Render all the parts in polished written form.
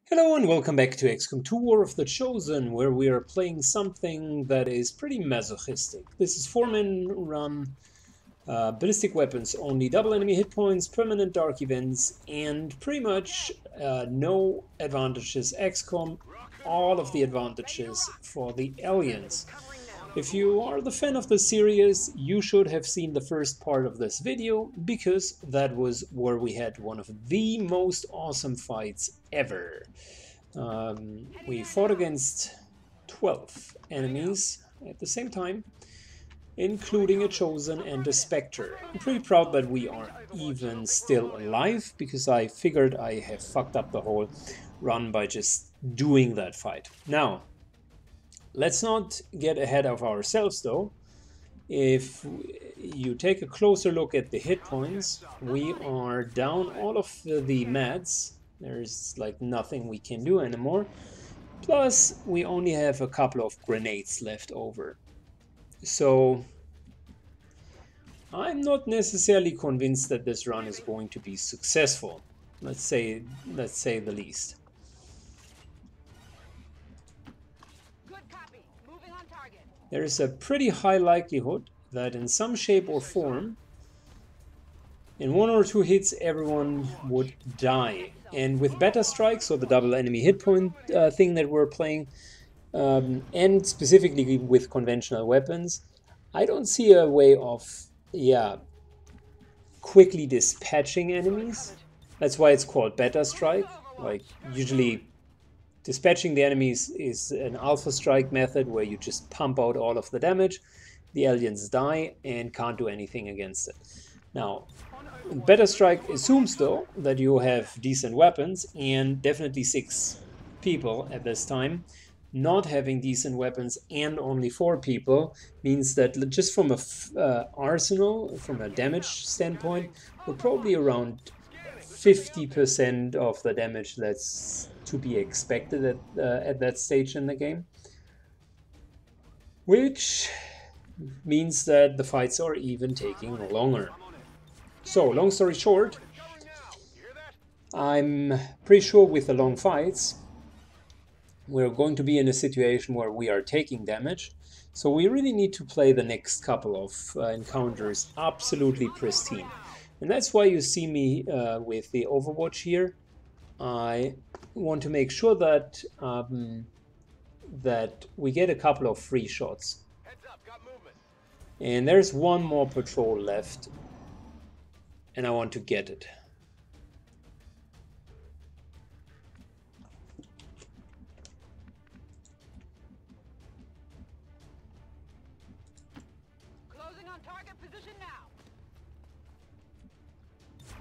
Hello and welcome back to XCOM2 War of the Chosen, where we are playing something that is pretty masochistic. This is 4-man run, ballistic weapons only, double enemy hit points, permanent dark events, and pretty much no advantages. XCOM, all of the advantages for the aliens. If you are the fan of the series, you should have seen the first part of this video, because that was where we had one of the most awesome fights ever. We fought against 12 enemies at the same time, including a Chosen and a Spectre. I'm pretty proud that we are even still alive, because I figured I have fucked up the whole run by just doing that fight. Now, let's not get ahead of ourselves though. If you take a closer look at the hit points, we are down all of the meds. There's like nothing we can do anymore. Plus, we only have a couple of grenades left over. So, I'm not necessarily convinced that this run is going to be successful. Let's say the least. There is a pretty high likelihood that in some shape or form, in 1 or 2 hits, everyone would die. And with better strikes, or the double enemy hit point thing that we're playing, and specifically with conventional weapons, I don't see a way of, quickly dispatching enemies. That's why it's called better strike. Like, usually dispatching the enemies is an alpha strike method where you just pump out all of the damage, the aliens die and can't do anything against it. Now, better strike assumes though that you have decent weapons, and definitely 6 people at this time. Not having decent weapons and only 4 people means that just from a arsenal, from a damage standpoint, we're probably around 50% of the damage that's to be expected at that stage in the game, which means that the fights are even taking longer. So, long story short, I'm pretty sure with the long fights we're going to be in a situation where we are taking damage, so we really need to play the next couple of encounters absolutely pristine. And that's why you see me with the Overwatch here. I want to make sure that that we get a couple of free shots. And there's one more patrol left, and I want to get it. Closing on target position now.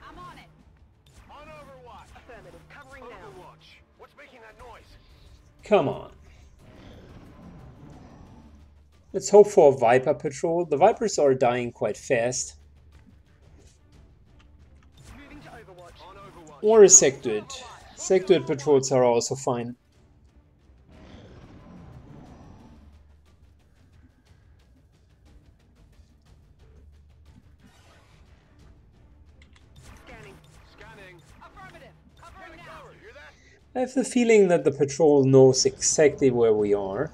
I'm on it. On Overwatch. Affirmative. Covering now. Overwatch. What's making that noise? Come on. Let's hope for a Viper patrol. The Vipers are dying quite fast. Moving to Overwatch. On Overwatch. Or a Sectoid. Sectoid patrols are also fine. Scanning. Affirmative. Covering now. Cover. Hear that? I have the feeling that the patrol knows exactly where we are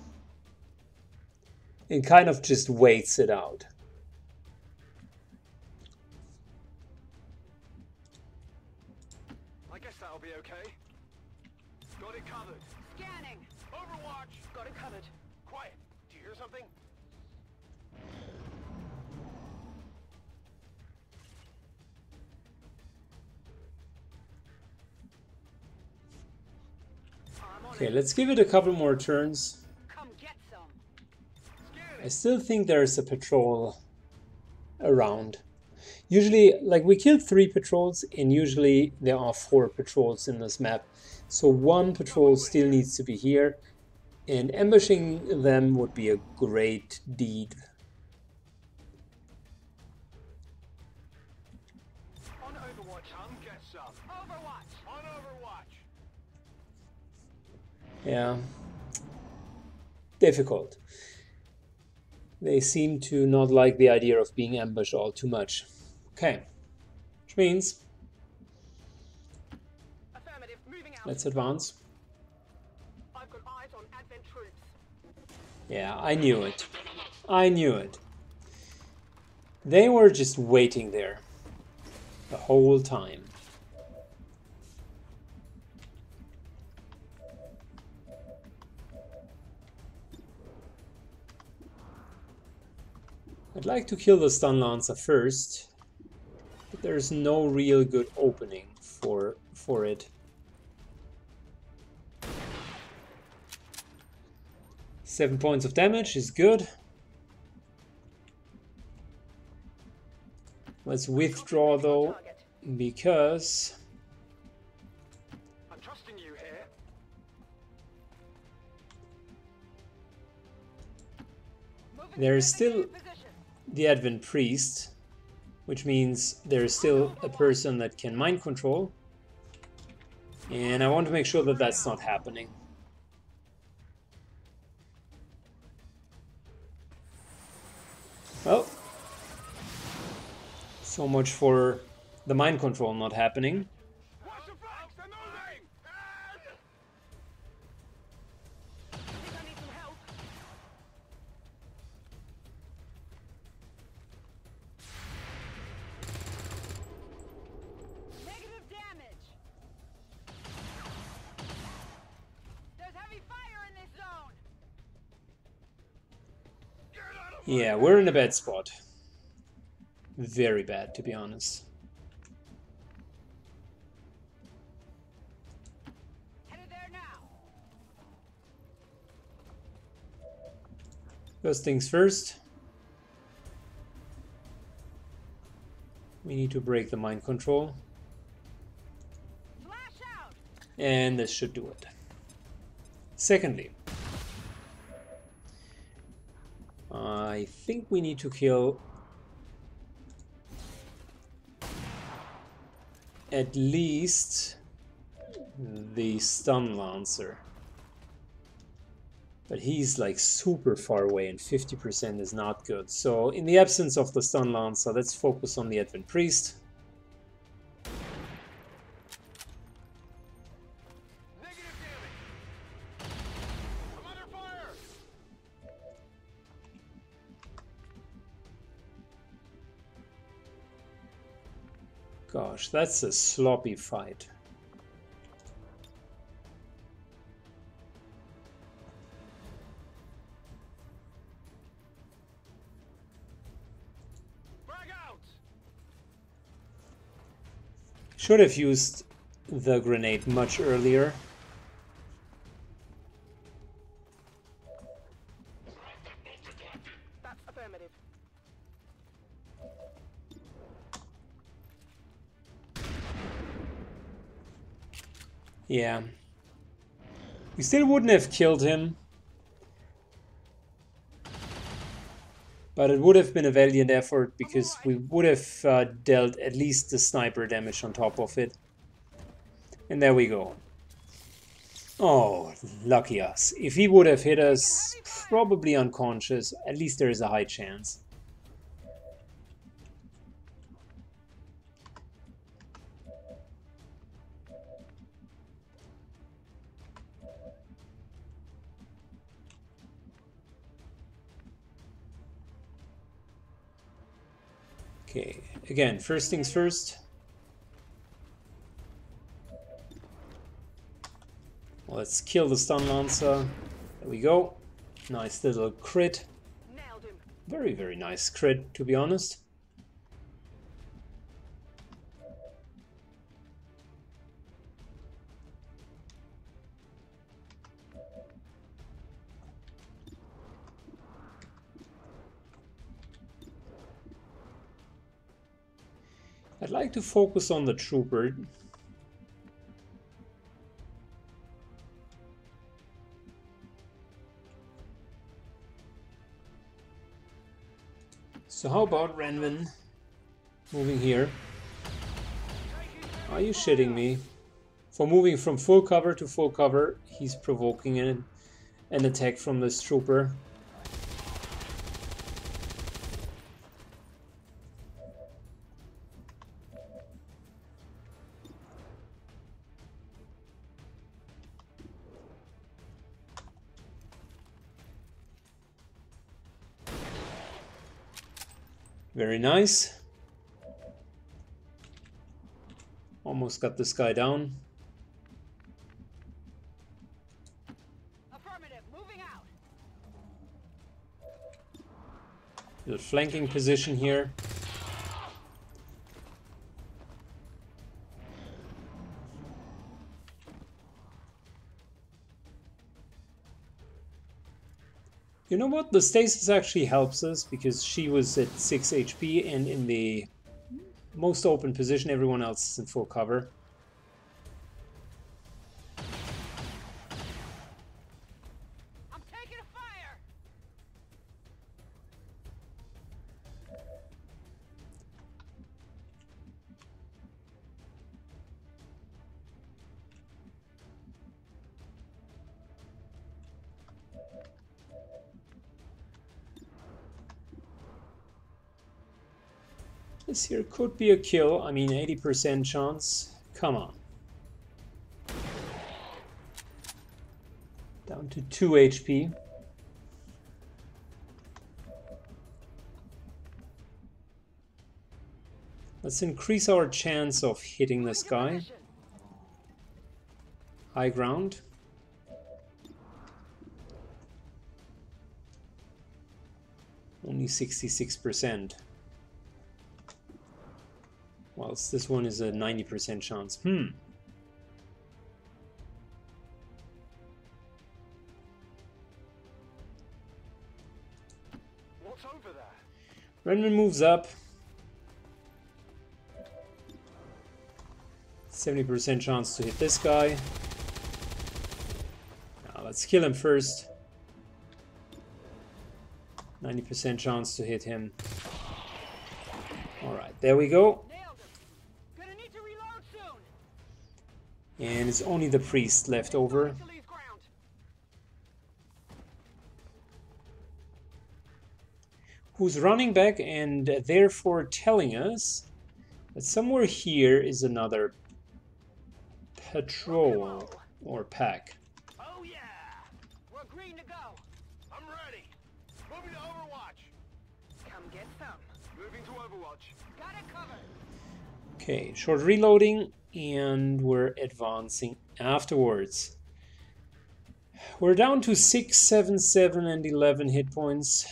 and kind of just waits it out. I guess that'll be okay. Got it covered. Scanning. Overwatch. Got it covered. Quiet. Do you hear something? I'm on Okay, it. let's give it a couple more turns. Come get some. I still think there's a patrol around. Usually, like, we killed 3 patrols, and usually there are 4 patrols in this map. So 1 patrol still needs to be here, and ambushing them would be a great deed. On Overwatch. Come get some. Overwatch. On Overwatch. Yeah. Difficult. They seem to not like the idea of being ambushed all too much. Okay. Which means Affirmative. Moving out. let's advance. Yeah, I knew it. I knew it. They were just waiting there the whole time. I'd like to kill the stun lancer first, but there's no real good opening for it. 7 points of damage is good. Let's withdraw though, because I'm trusting you here. there is still the Advent Priest, which means there is still a person that can mind control, and I want to make sure that that's not happening. Well, so much for the mind control not happening. Watch the flanks, they're moving! I think I need some help. Negative damage. There's heavy fire in this zone. Yeah, we're in a bad spot. Very bad, to be honest. Headed there now. First things first. We need to break the mind control. Flash out. And this should do it. Secondly, I think we need to kill at least the stun lancer. But he's like super far away and 50% is not good. So in the absence of the stun lancer, let's focus on the Advent Priest. Negative damage! I'm under fire! Gosh, that's a sloppy fight. Frag out! Should have used the grenade much earlier. That's affirmative. Yeah. We still wouldn't have killed him. But it would have been a valiant effort because we would have dealt at least the sniper damage on top of it. And there we go. Oh, lucky us. If he would have hit us, probably unconscious, at least there is a high chance. Okay, again, first things first. Let's kill the stun lancer. There we go. Nice little crit. Nailed him. Very, very nice crit, to be honest. I'd like to focus on the trooper. So how about Renvin moving here? Are you shitting me? For moving from full cover to full cover, he's provoking an attack from this trooper. Very nice. Almost got this guy down. Affirmative, moving out. Little flanking position here. You know what? The stasis actually helps us because she was at 6 HP and in the most open position, everyone else is in full cover. I'm taking a fire. This here could be a kill. I mean, 80% chance. Come on. Down to 2 HP. Let's increase our chance of hitting this guy. High ground. Only 66%. Whilst this one is a 90% chance. What's over there? Renman moves up. 70% chance to hit this guy. Now let's kill him first. 90% chance to hit him. Alright, there we go. Gonna need to reload soon. And it's only the priest left over. To leave ground. Who's running back and therefore telling us that somewhere here is another patrol or pack. Oh yeah! We're green to go. I'm ready. Moving to Overwatch. Come get some. Moving to Overwatch. Got it covered. Okay, short reloading and we're advancing afterwards. We're down to 6, 7, 7 and 11 hit points.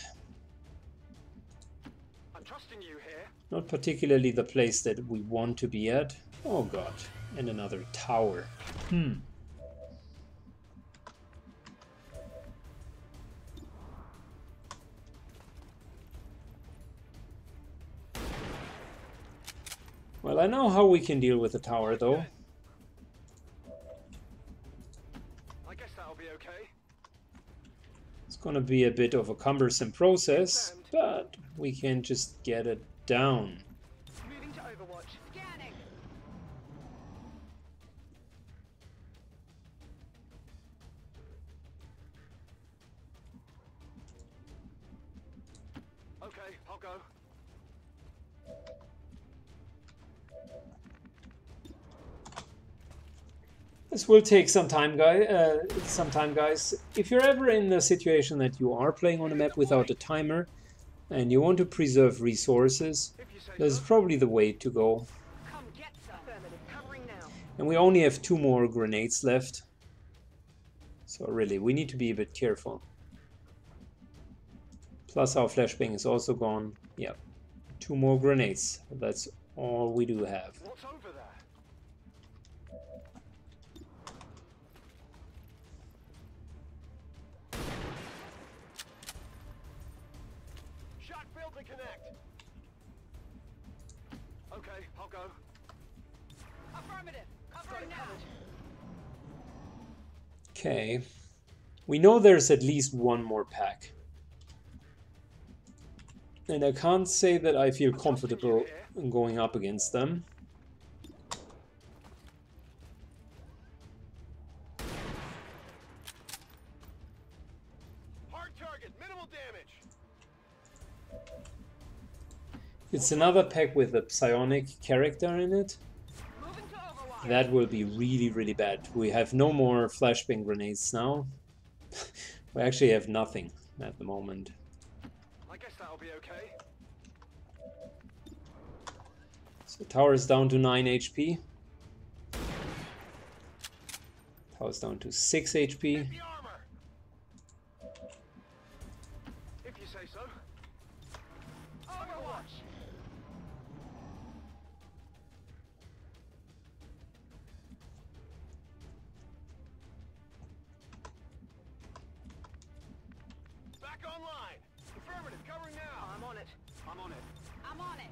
I'm trusting you here. Not particularly the place that we want to be at. Oh god, and another tower. Well, I know how we can deal with the tower though. I guess that'll be okay. It's gonna be a bit of a cumbersome process, but we can just get it down. Moving to Overwatch. Scanning. Okay, I'll go. This will take some time, guys. If you're ever in the situation that you are playing on a map without a timer and you want to preserve resources, If you say this is so. probably the way to go. Come get some. Affirmative. Covering now. And we only have 2 more grenades left. So really, we need to be a bit careful. Plus our flashbang is also gone. Yep. 2 more grenades. That's all we do have. What's over there? Shot failed to connect. Okay, I'll go. Affirmative. Covering now. Okay. We know there's at least 1 more pack. And I can't say that I feel comfortable in going up against them. Hard target, minimal damage. It's another pack with a psionic character in it. Moving to Overwatch. That will be really, really bad. We have no more flashbang grenades now. We actually have nothing at the moment. I guess that'll be okay. So tower is down to 9 HP. Tower's down to 6 HP. The armor. If you say so. Overwatch. Back online. Affirmative. Covering now. I'm on it. I'm on it. I'm on it.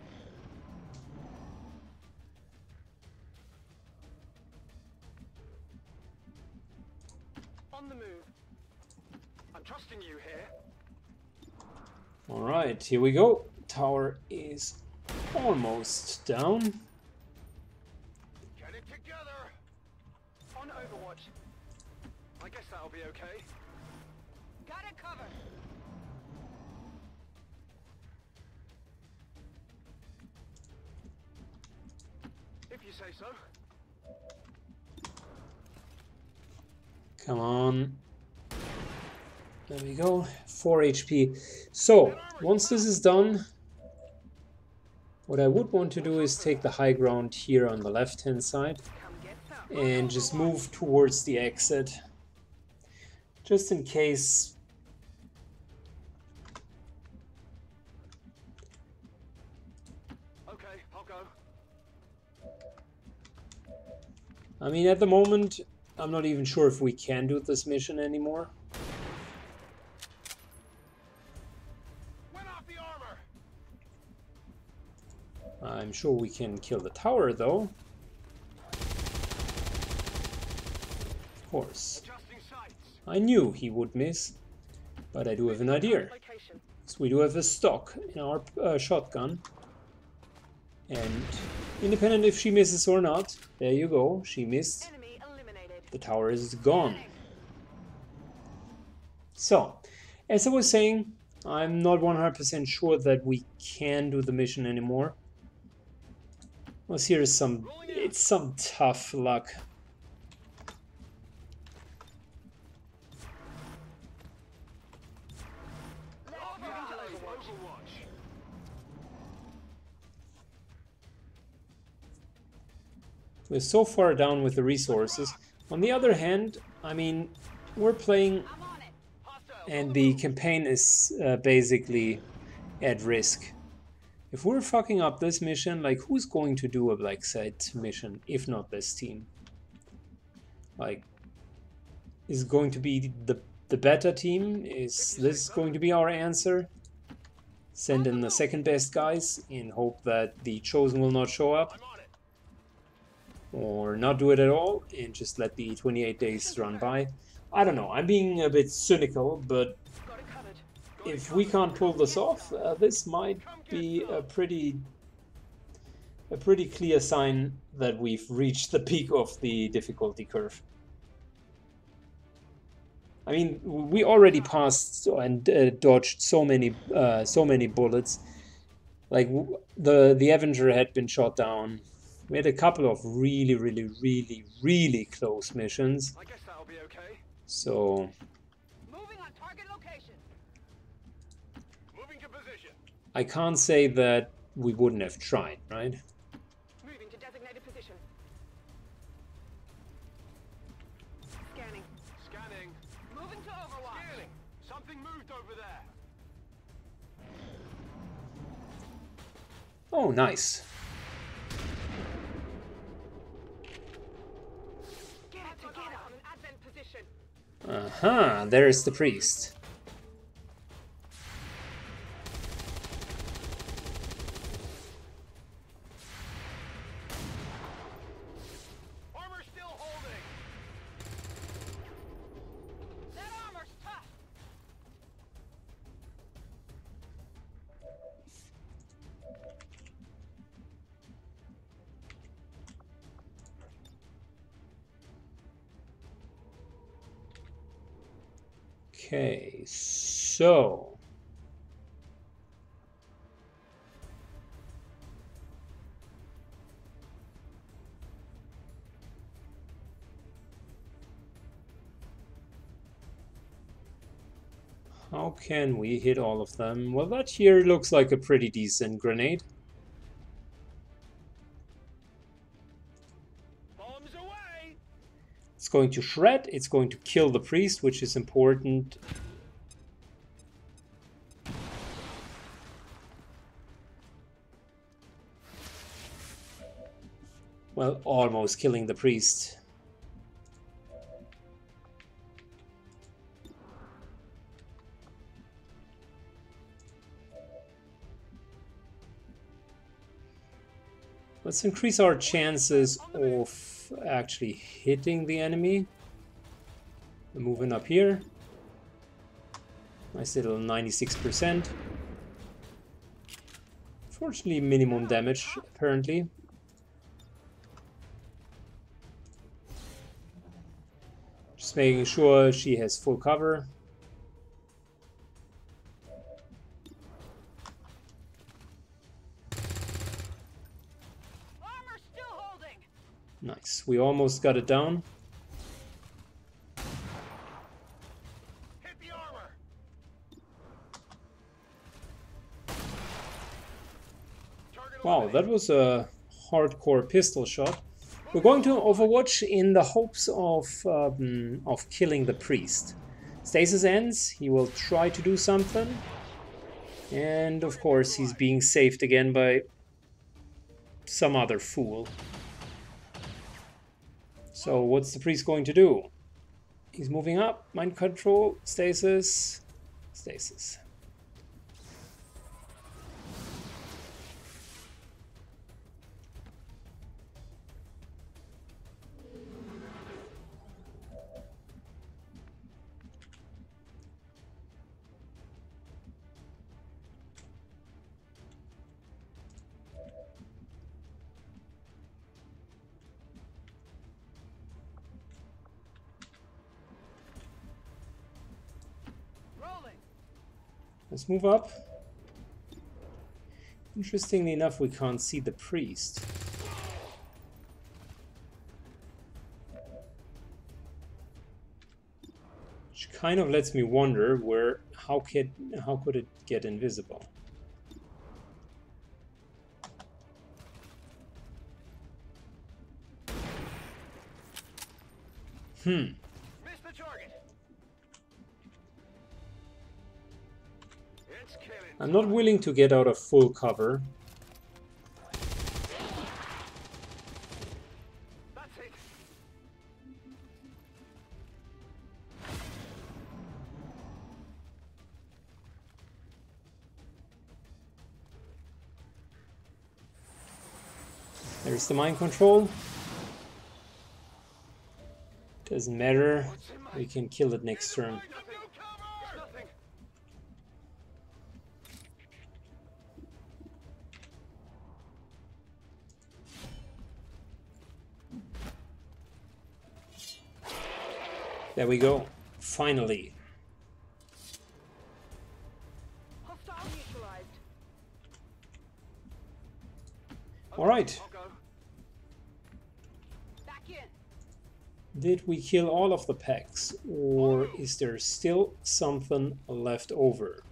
On the move. I'm trusting you here. Alright, here we go. Tower is almost down. Get it together. On Overwatch. I guess that'll be okay. Got it covered. If you say so. Come on. There we go. 4 HP. So, once this is done, what I would want to do is take the high ground here on the left-hand side Come get some. and just move towards the exit. Just in case. Okay, I'll go. I mean, at the moment, I'm not even sure if we can do this mission anymore. Went off the armor. I'm sure we can kill the tower, though. Of course. Adjusting sights. I knew he would miss, but I do have an idea. Location. So we do have a stock in our shotgun. And independent if she misses or not, there you go, she missed. Enemy eliminated. The tower is gone. So, as I was saying, I'm not 100% sure that we can do the mission anymore. Well, here's some, it's some tough luck. Overwatch. We're so far down with the resources. On the other hand, I mean, we're playing I'm on it. Hostile. and the campaign is basically at risk. If we're fucking up this mission, like, who's going to do a black site mission if not this team? Like, is it going to be the better team? Is this going to be our answer? Send in the second best guys in hope that the chosen will not show up, I'm on it. or not do it at all and just let the 28 days run by. I don't know, I'm being a bit cynical, but Got it covered. if we can't pull this off, this might be a pretty clear sign that we've reached the peak of the difficulty curve. I mean, we already passed and dodged so many bullets. Like, the Avenger had been shot down. We had a couple of really close missions. I guess that'll be okay. So Moving on target location. Moving to position. I can't say that we wouldn't have tried, right? Moving to designated position. Scanning. Scanning. Moving to Overwatch. Scanning. Something moved over there. Oh, nice. Get on an advent position. Uh-huh, there's the priest. Armor still holding. That armor's tough. Okay, so how can we hit all of them? Well, that here looks like a pretty decent grenade. It's going to shred, it's going to kill the priest, which is important. Well, almost killing the priest. Let's increase our chances of actually hitting the enemy. We're moving up here. Nice little 96%. Fortunately, minimum damage, apparently. Just making sure she has full cover. Nice. We almost got it down. Hit the armor. Wow, that was a hardcore pistol shot. We're going to Overwatch in the hopes of killing the priest. Stasis ends. He will try to do something, and of course he's being saved again by some other fool. So what's the priest going to do? He's moving up. Mind control. Stasis. Stasis. Let's move up. Interestingly enough, we can't see the priest. Which kind of lets me wonder how could it get invisible? Missed the target. It's killing. I'm not willing to get out of full cover. That's it. There's the mind control. Doesn't matter. We can kill it next turn. Nothing. Nothing. There we go. Finally. Hostile neutralized. All right. I'll go. Back in. Did we kill all of the packs, or is there still something left over?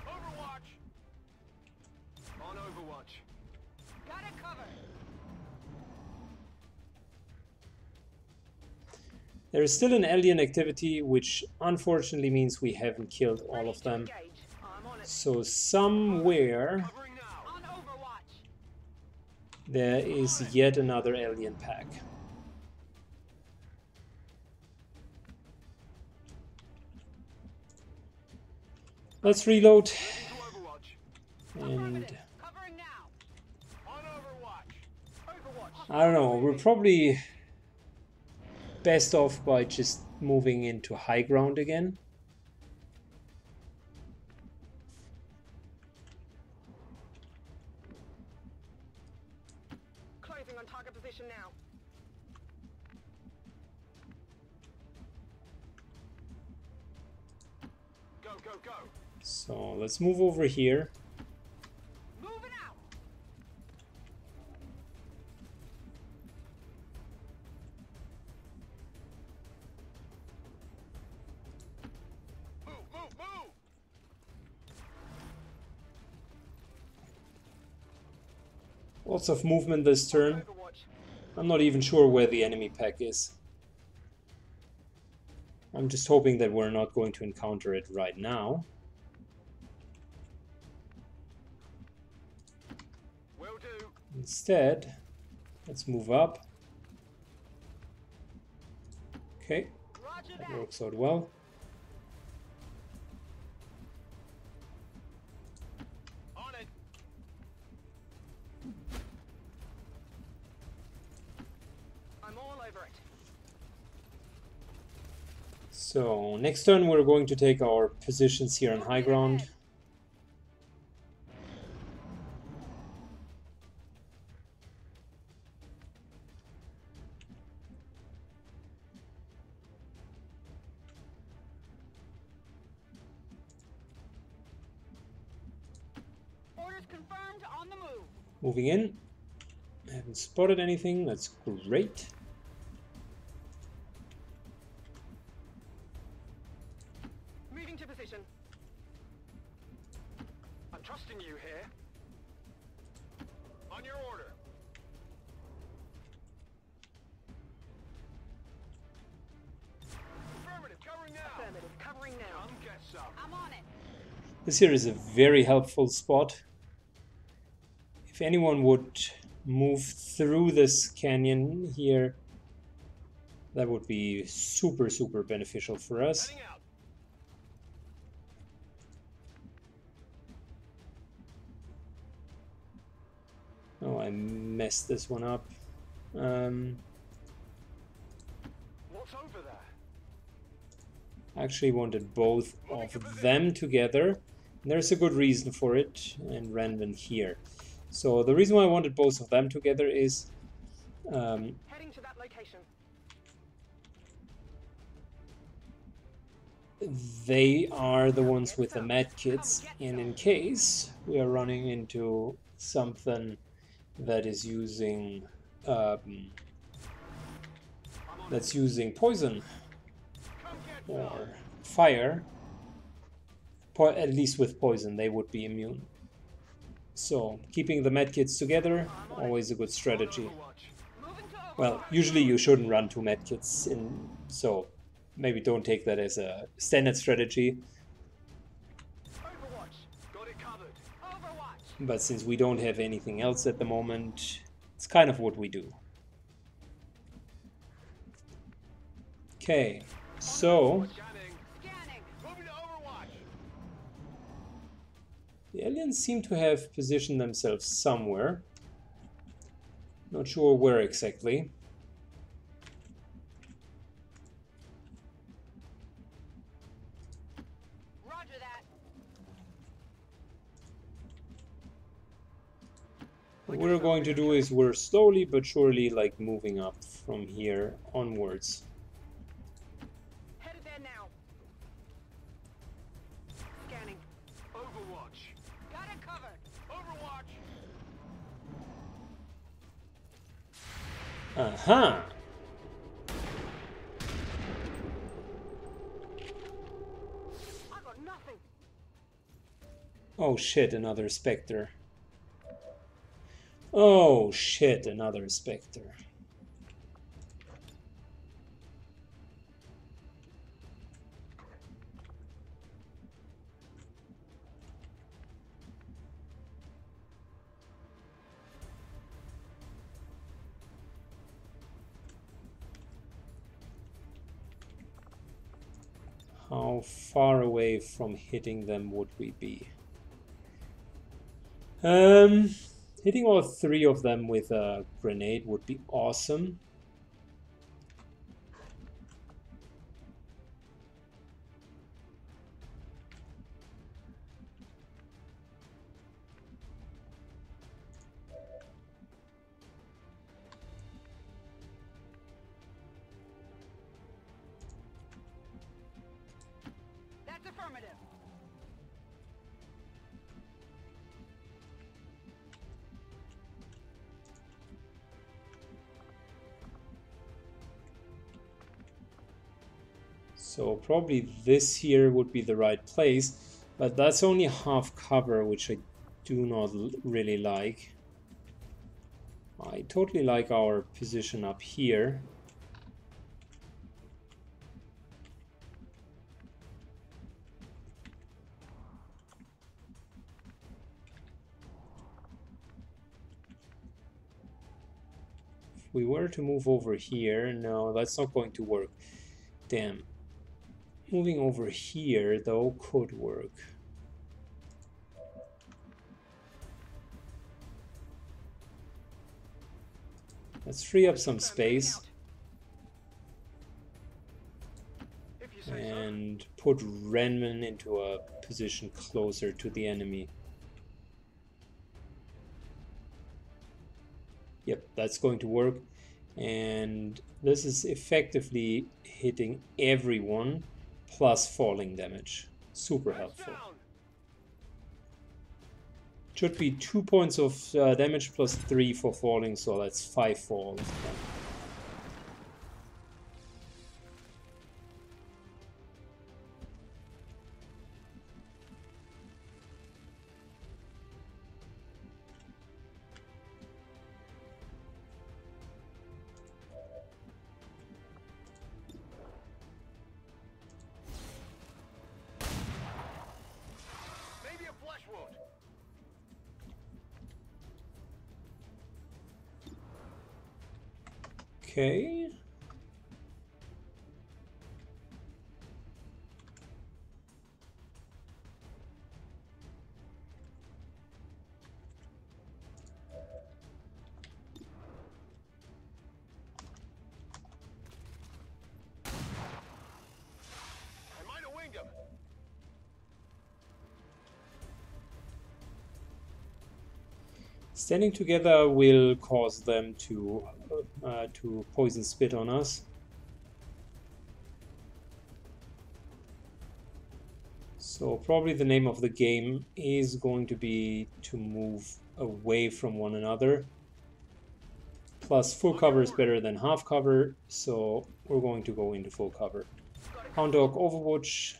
Overwatch. On Overwatch. Got it covered. There is still an alien activity, which unfortunately means we haven't killed all of them. Engage. I'm on it. So somewhere Covering now. On Overwatch. there is yet another alien pack. Let's reload To Overwatch. and Covering now. On Overwatch. Overwatch. I don't know, we're probably best off by just moving into high ground again. Closing on target position now. Go, go, go. So let's move over here. Moving out. Move, move, move. Lots of movement this turn. Overwatch. I'm not even sure where the enemy pack is. I'm just hoping that we're not going to encounter it right now. Will do. Instead, let's move up. Okay, Roger that that. works out well. On it. I'm all over it. So next turn we're going to take our positions here on high ground. Orders confirmed, on the move. Moving in. Haven't spotted anything. That's great. Moving to position. I'm trusting you here. On your order. Affirmative, covering now. Affirmative, covering now. Come get some. I'm on it. This here is a very helpful spot. If anyone would move through this canyon here, that would be super, super beneficial for us. Heading out. Oh, I messed this one up. What's over there? I actually wanted both of them together. There's a good reason for it, and ran them here. So the reason why I wanted both of them together is Heading to that location. they are the ones with the med kits, and in case we are running into something that is using poison Come get or fire, at least with poison they would be immune. So keeping the medkits together, always a good strategy. Overwatch. Moving to overwatch. Well, usually you shouldn't run two medkits in, so maybe don't take that as a standard strategy. Overwatch. Got it covered. Overwatch. But since we don't have anything else at the moment, it's kind of what we do. Okay, so Scanning. Scanning. Moving to Overwatch. the aliens seem to have positioned themselves somewhere. Not sure where exactly. Roger that. What we're going to do is we're slowly but surely like moving up from here onwards. Headed there now. Scanning. Overwatch. Got it covered. Overwatch. Aha! I got nothing. Oh shit, another Spectre. Oh shit, another Spectre. How far away from hitting them would we be? Hitting all three of them with a grenade would be awesome. That's affirmative. So probably this here would be the right place, but that's only half cover, which I do not really like. I totally like our position up here. we were to move over here, no, that's not going to work. Damn. Moving over here, though, could work. Let's free up some space and put Renman into a position closer to the enemy. Yep, that's going to work. And this is effectively hitting everyone plus falling damage. Super helpful. Should be 2 points of damage plus 3 for falling, so that's 5 falls. Maybe a flesh wound. Okay. I might have winged him. Standing together will cause them to poison spit on us. So probably the name of the game is going to be to move away from one another. Plus full cover is better than half cover, so we're going to go into full cover. Hound Dog Overwatch.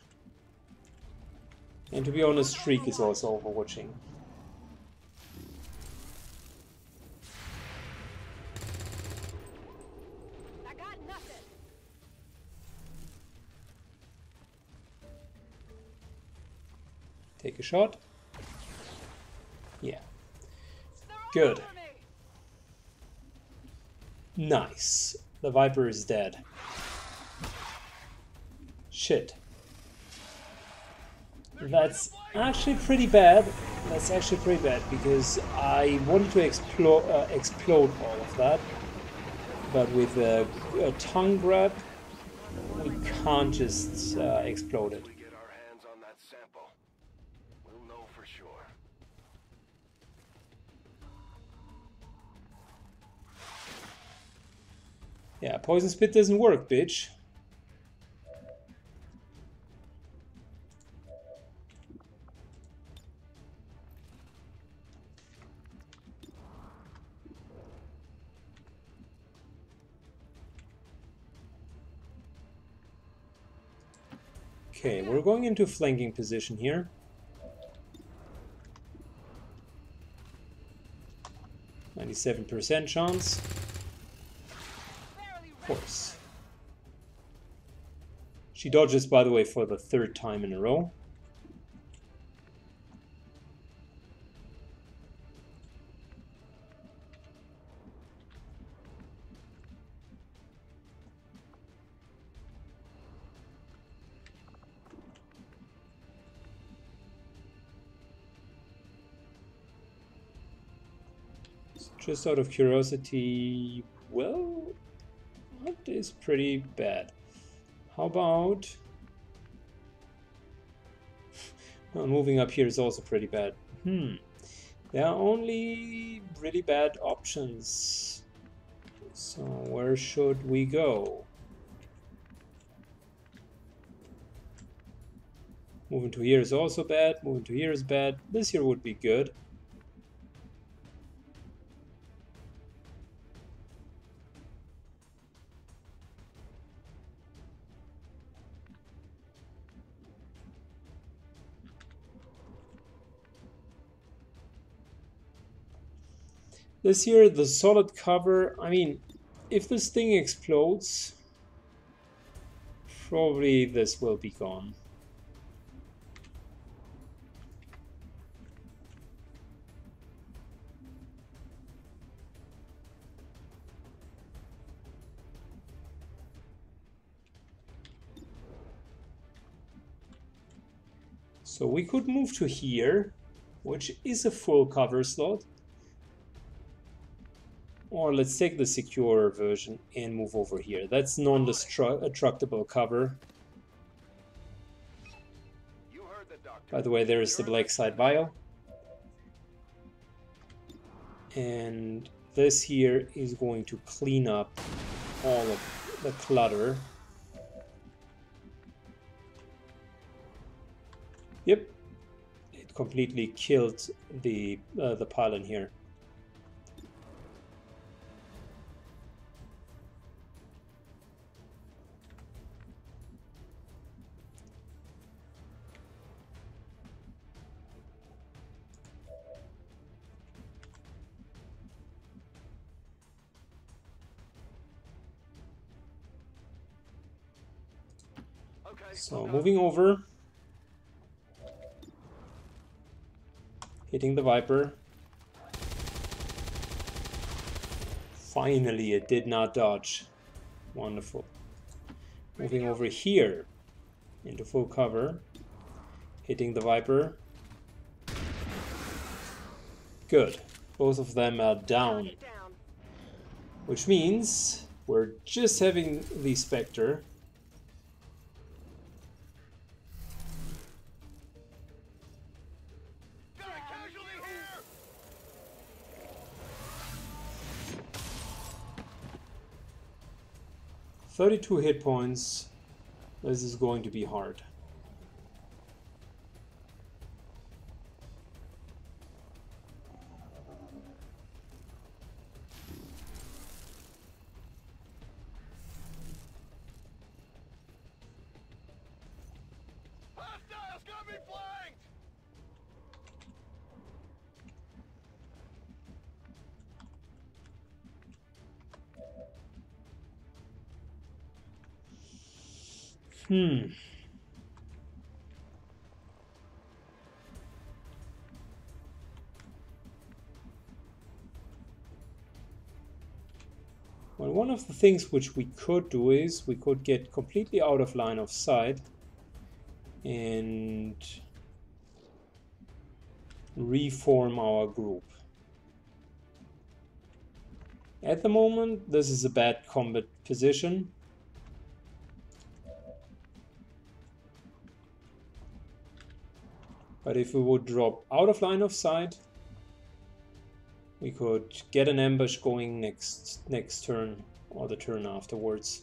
And to be honest, Streak is also overwatching. I got nothing. Take a shot. Yeah. They're all Good. over me. Nice. The Viper is dead. Shit. That's actually pretty bad. That's actually pretty bad because I wanted to explode all of that, but with a tongue grab, we can't just explode it. We get our hands on that sample. We'll know for sure. Yeah, poison spit doesn't work, bitch. Okay, we're going into flanking position here. %chance. Barely Of course. She dodges, by the way, for the 3rd time in a row. Just out of curiosity, well, that is pretty bad. How about... Well, moving up here is also pretty bad. There are only really bad options. So where should we go? Moving to here is also bad. Moving to here is bad. This here would be good. This here, the solid cover, I mean, if this thing explodes, probably this will be gone. So we could move to here, which is a full cover slot. Or let's take the secure version and move over here. That's non-destructible cover. You heard the doctor. By the way, there is the black site vial. And this here is going to clean up all of the clutter. Yep, it completely killed the pile in here. Okay. So moving over, hitting the Viper. Finally, it did not dodge. Wonderful. Moving over here into full cover, hitting the Viper. Good. Both of them are down, which means we're just having the Spectre. Got a casualty here. 32 hit points. This is going to be hard. Hostiles got me flanked. Well, one of the things which we could do is we could get completely out of line of sight and reform our group. At the moment, this is a bad combat position. But if we would drop out of line of sight, we could get an ambush going next turn or the turn afterwards.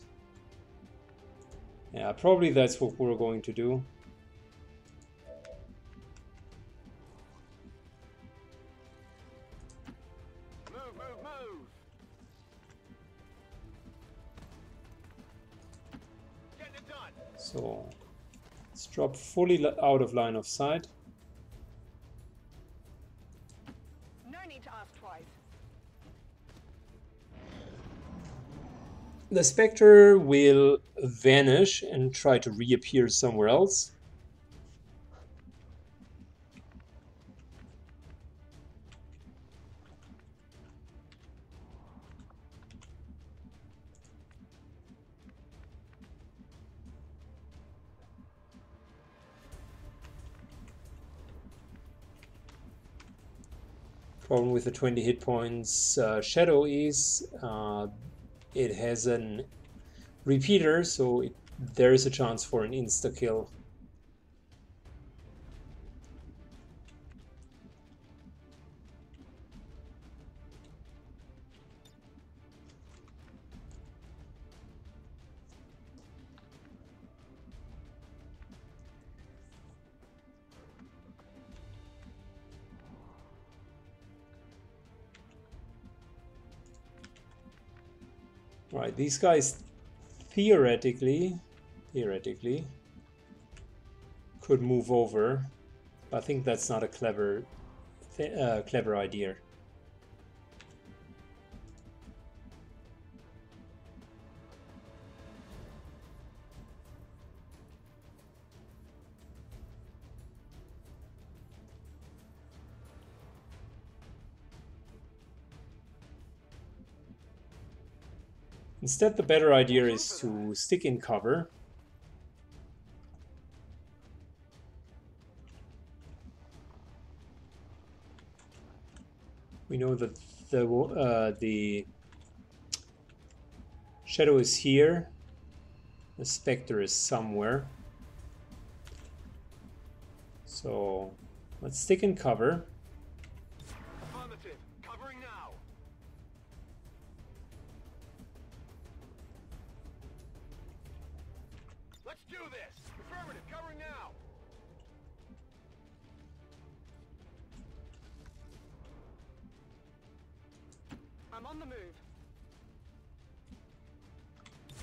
Yeah, probably that's what we're going to do. Move, move, move. Getting it done. So let's drop fully out of line of sight. No need to ask twice. The Spectre will vanish and try to reappear somewhere else. Problem with the 20 hit points Shadow is it has an repeater, so there is a chance for an insta-kill. Right, these guys theoretically could move over. I think that's not a clever idea. Instead, the better idea is to stick in cover. We know that the shadow is here. The specter is somewhere. So let's stick in cover. Affirmative. Covering now. Let's do this. Affirmative. Covering now. I'm on the move.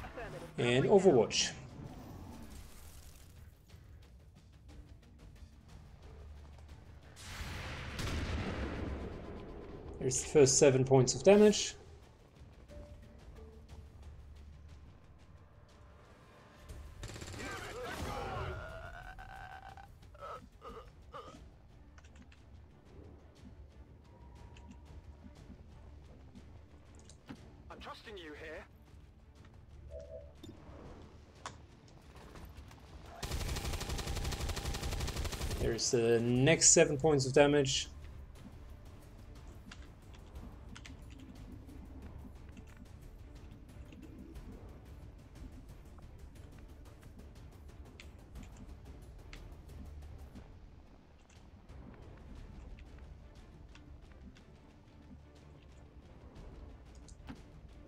Affirmative. And Covering now. Overwatch. There's the first 7 points of damage. I'm trusting you here. There's the next 7 points of damage.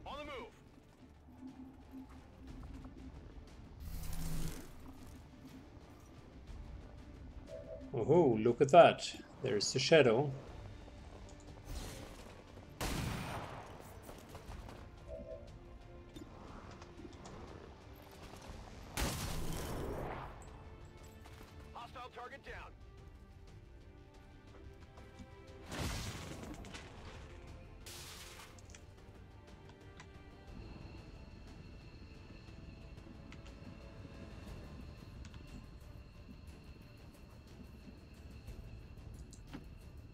On the move. Oh, look at that. There's the shadow. Hostile target down.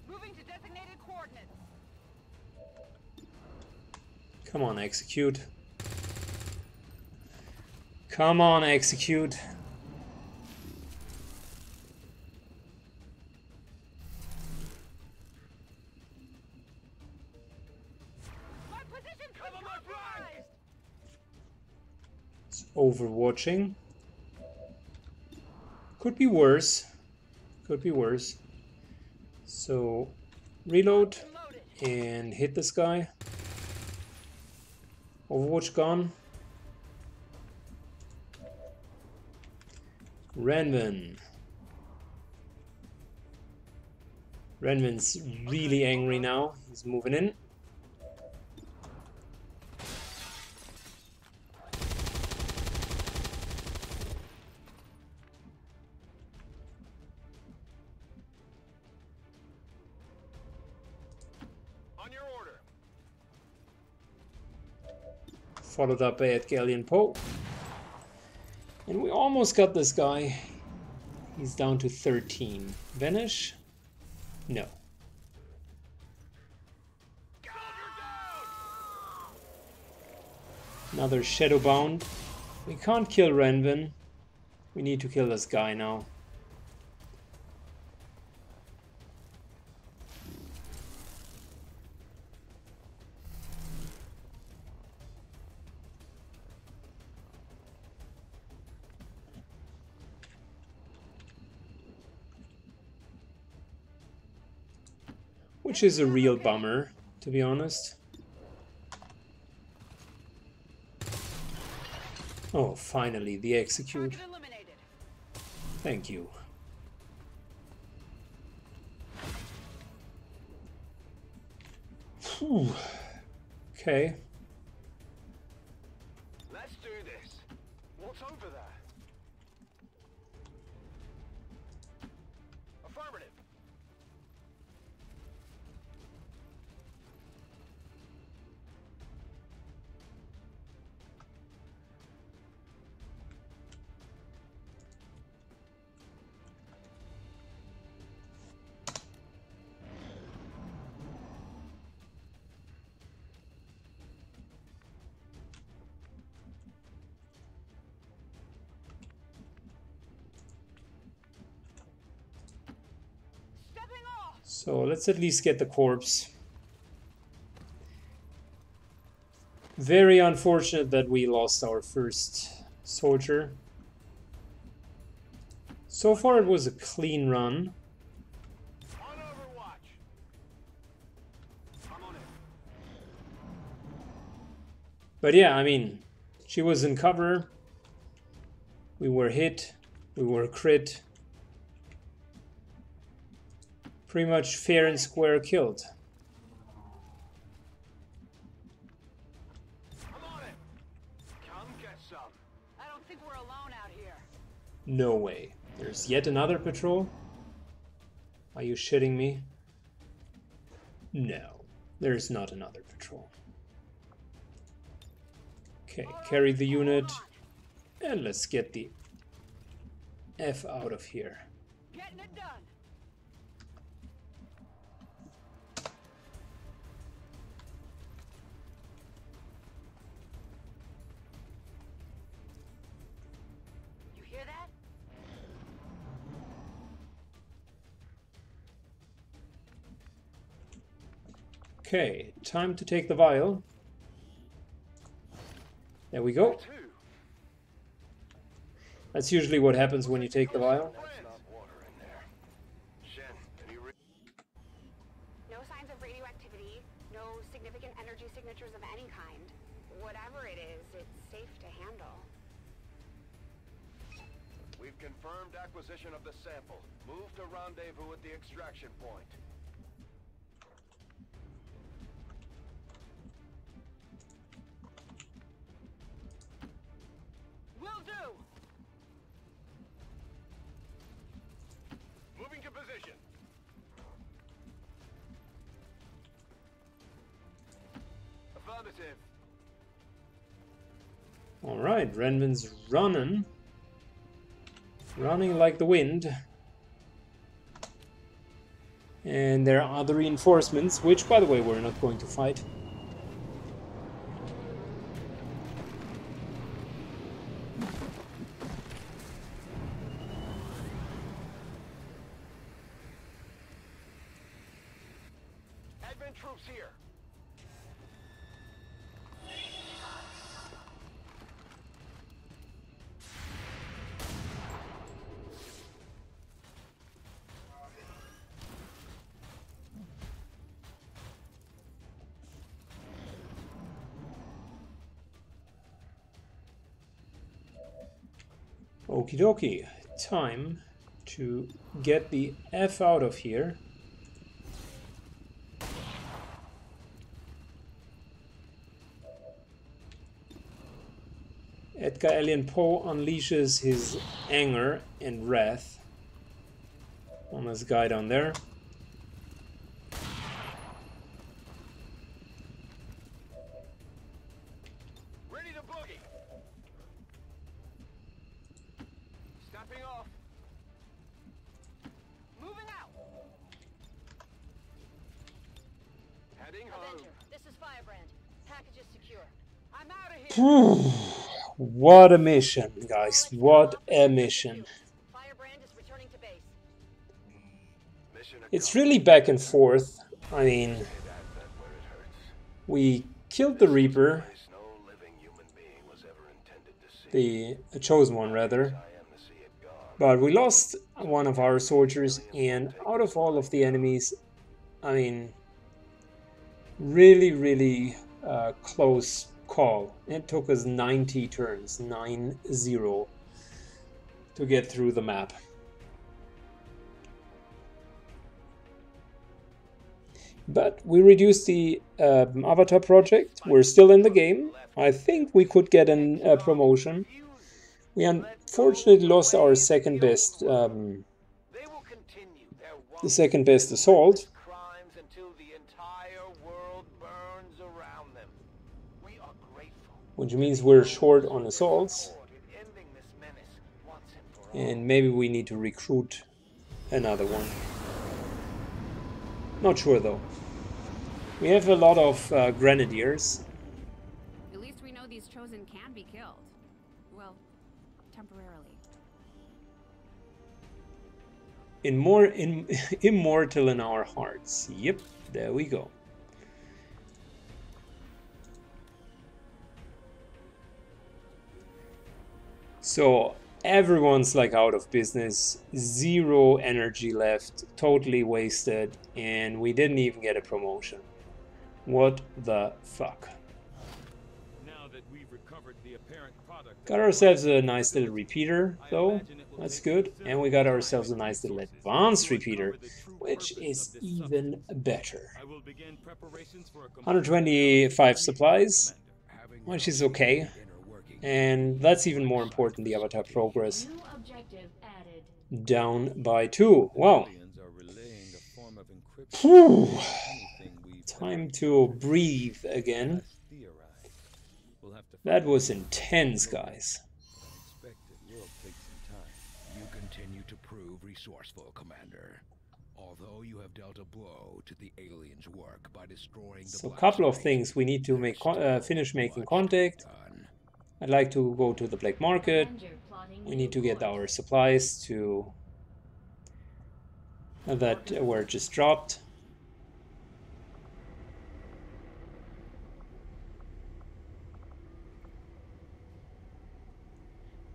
Moving to designated coordinates. Come on, execute. Come on, execute. My position Cover my flank. It's overwatching. Could be worse. Could be worse. So, reload and hit this guy. Overwatch gone. Renvin. Renvin's really angry now. He's moving in. On your order. Followed up by Edgallion Poe. And we almost got this guy. He's down to 13. Vanish? No. Soldier down. Another Shadowbound. We can't kill Renvin. We need to kill this guy now. Which is a real bummer, to be honest. Oh, finally, the execute. Target eliminated. Thank you. Whew. Okay. Let's do this. What's over there? Affirmative. Stepping off. So let's at least get the corpse. Very unfortunate that we lost our first soldier. So far it was a clean run. On overwatch. I'm on it. But yeah, I mean, she was in cover. We were hit. We were crit. Pretty much fair and square killed. I'm on it. Come get some. I don't think we're alone out here. No way. There's yet another patrol? Are you shitting me? No, there's not another patrol. Okay, carry the unit. And let's get the F out of here. Getting it done. You hear that? Okay, time to take the vial. There we go. Two. That's usually what happens when you take the vial. That's not water in there. Shen, any No signs of radioactivity, no significant energy signatures of any kind. Whatever it is, it's safe to handle. We've confirmed acquisition of the sample. Move to rendezvous at the extraction point. Will do. Moving to position. Affirmative. All right, Renvin's running. Running like the wind. And there are other reinforcements, which, by the way, we're not going to fight. Advent troops here. Okie dokie, time to get the F out of here. Edgar Allan Poe unleashes his anger and wrath on this guy down there. Ready to boogie. Stepping off. Moving out. Heading home. Avenger, this is Firebrand. Package is secure. I'm out of here. What a mission, guys. What a mission. Firebrand is returning to base. Mission It's really back and forth. I mean, accomplished. Where it hurts. we killed the Reaper, No living human being was ever intended to see. the chosen one rather, I am to see it gone. but we lost one of our soldiers, and out of all of the enemies, I mean, really close call. It took us 90 turns, 9-0, to get through the map. But we reduced the Avatar project. We're still in the game. I think we could get a promotion. We unfortunately lost our second best, They will continue their the second best assault. crimes until the entire world burns around them. We are grateful. Which means we're short on assaults, In ending this menace once and for all. and maybe we need to recruit another one. Not sure though. We have a lot of grenadiers. At least we know these chosen can be killed. Well, temporarily. Immortal in our hearts. Yep, there we go. So everyone's like out of business, 0 energy left, totally wasted, and we didn't even get a promotion. What the fuck? Now that we've recovered the apparent product, Got ourselves a nice little repeater though, that's good, and we got ourselves a nice little advanced repeater, which is even better. I will begin preparations for a 125 supplies, which is okay, and that's even more important, the avatar progress New objective added. down by 2. Wow. aliens are relaying a form of encryption. Whew. Anything we've Time to breathe again. theorized. We'll have to That was intense, guys. expect it will take some time. You continue to prove resourceful, Commander. Although you have dealt a blow to the aliens' work by destroying the So a Black couple of Strait, things. We need to make finish making much contact. done. I'd like to go to the black market. Avenger plotting We new need to get course. our supplies to that were just dropped.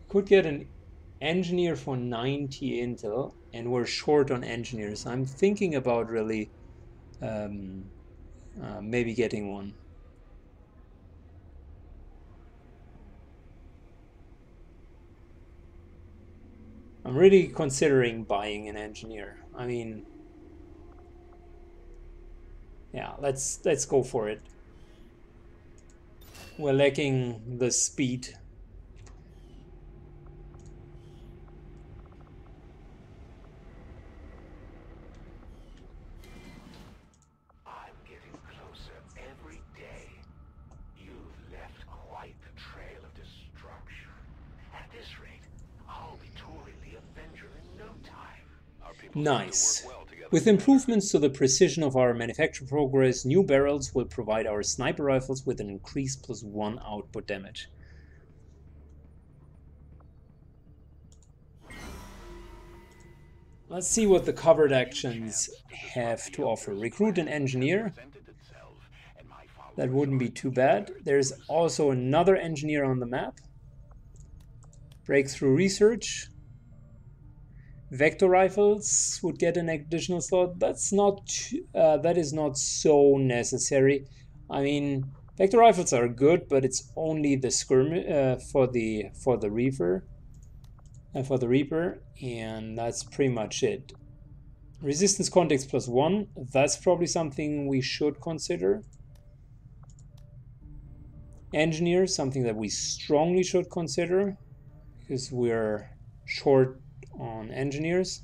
Could get an engineer for 90 intel, and we're short on engineers. I'm thinking about really maybe getting one. I'm really considering buying an engineer. I mean, yeah, let's go for it. We're lacking the speed. I'm getting closer every day. You've left quite the trail of destruction. At this rate, I'll be touring the Avenger in no time. Our people Nice. With improvements to the precision of our manufacture progress, new barrels will provide our sniper rifles with an increased +1 output damage. Let's see what the covered actions have to offer. Recruit an engineer. That wouldn't be too bad. There's also another engineer on the map. Breakthrough research. Vector rifles would get an additional slot. That's not that is not so necessary. I mean, vector rifles are good, but it's only the skirmish for the Reaper and that's pretty much it. Resistance context +1. That's probably something we should consider. Engineer, something that we strongly should consider because we're short on engineers.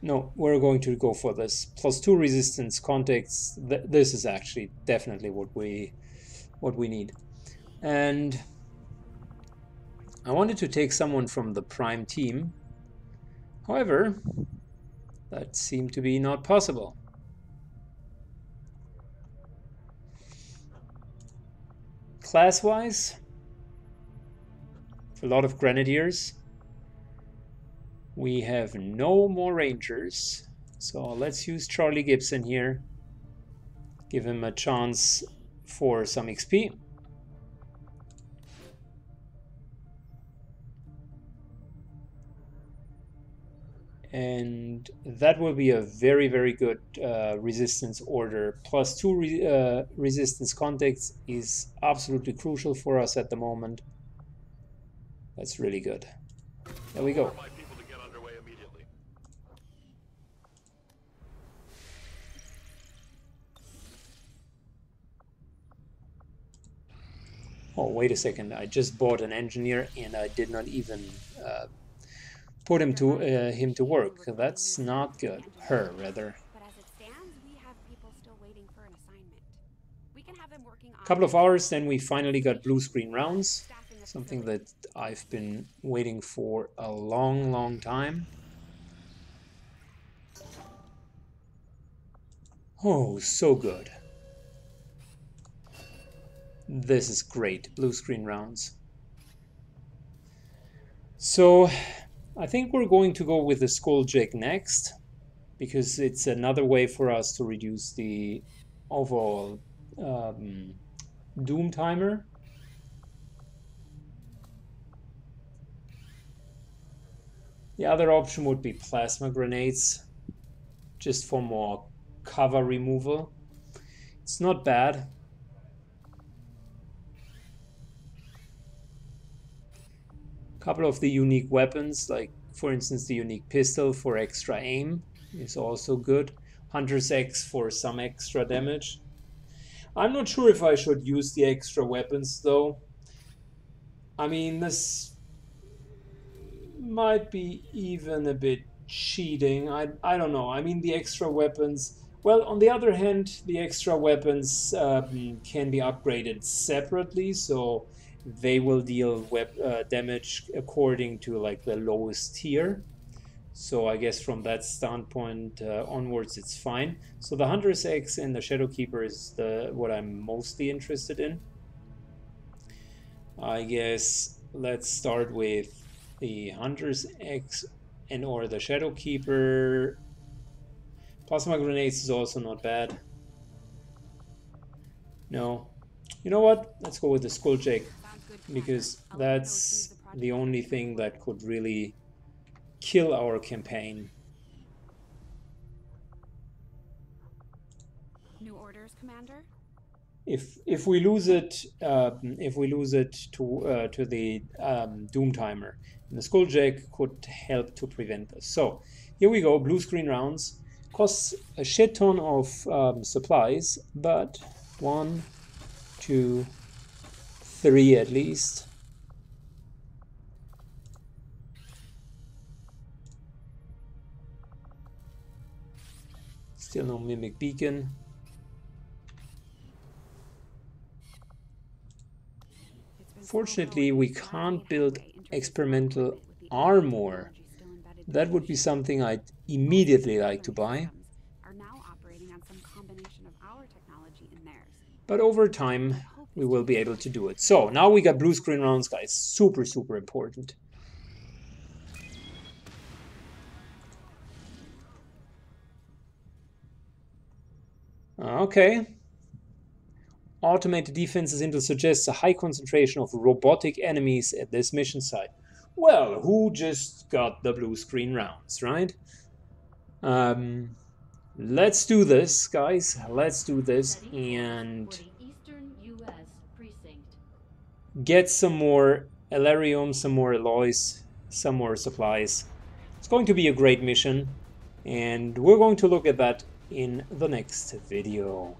No, we're going to go for this +2 resistance contacts. This is actually definitely what we need. And I wanted to take someone from the prime team. However, that seemed to be not possible. Class-wise, a lot of grenadiers. We have no more rangers, so let's use Charlie Gibson here. Give him a chance for some XP. And that will be a very, very good resistance order. +2 resistance contacts is absolutely crucial for us at the moment. That's really good. There we go. my people to get underway immediately. Oh, wait a second. I just bought an engineer and I did not even put him to work. That's not good. Her, rather. But as it stands, we have people still waiting for an assignment. We can have them working on Couple of hours, then we finally got blue screen rounds. staffing the Something facility. that I've been waiting for a long, long time. Oh, so good. This is great. Blue screen rounds. So, I think we're going to go with the Skull Jig next, because it's another way for us to reduce the overall doom timer. The other option would be plasma grenades, just for more cover removal. It's not bad. A couple of the unique weapons, like for instance the unique pistol for extra aim, is also good. Hunter's X for some extra damage. I'm not sure if I should use the extra weapons though. I mean, this might be even a bit cheating. I don't know. I mean, the extra weapons, well, on the other hand, the extra weapons can be upgraded separately, so they will deal damage according to like the lowest tier. So I guess from that standpoint onwards, it's fine. So the Hunter's X and the Shadowkeeper is what I'm mostly interested in. I guess let's start with the Hunter's X and or the Shadowkeeper. Plasma grenades is also not bad. No. You know what? Let's go with the Skulljack, because that's the only thing that could really kill our campaign. New orders, Commander? If we lose it to the doom timer, and the Skulljack could help to prevent this. So here we go. Blue screen rounds costs a shit ton of supplies, but 1, 2, 3 at least. Still no mimic beacon. Fortunately, we can't build experimental armor. That would be something I'd immediately like to buy. But over time, we will be able to do it. So now we got blue screen rounds, guys. Super, super important. Okay. Automated defenses intel suggests a high concentration of robotic enemies at this mission site. Well, who just got the blue screen rounds, right? Let's do this, guys. Let's do this and get some more Elerium, some more alloys, some more supplies. It's going to be a great mission, and we're going to look at that in the next video.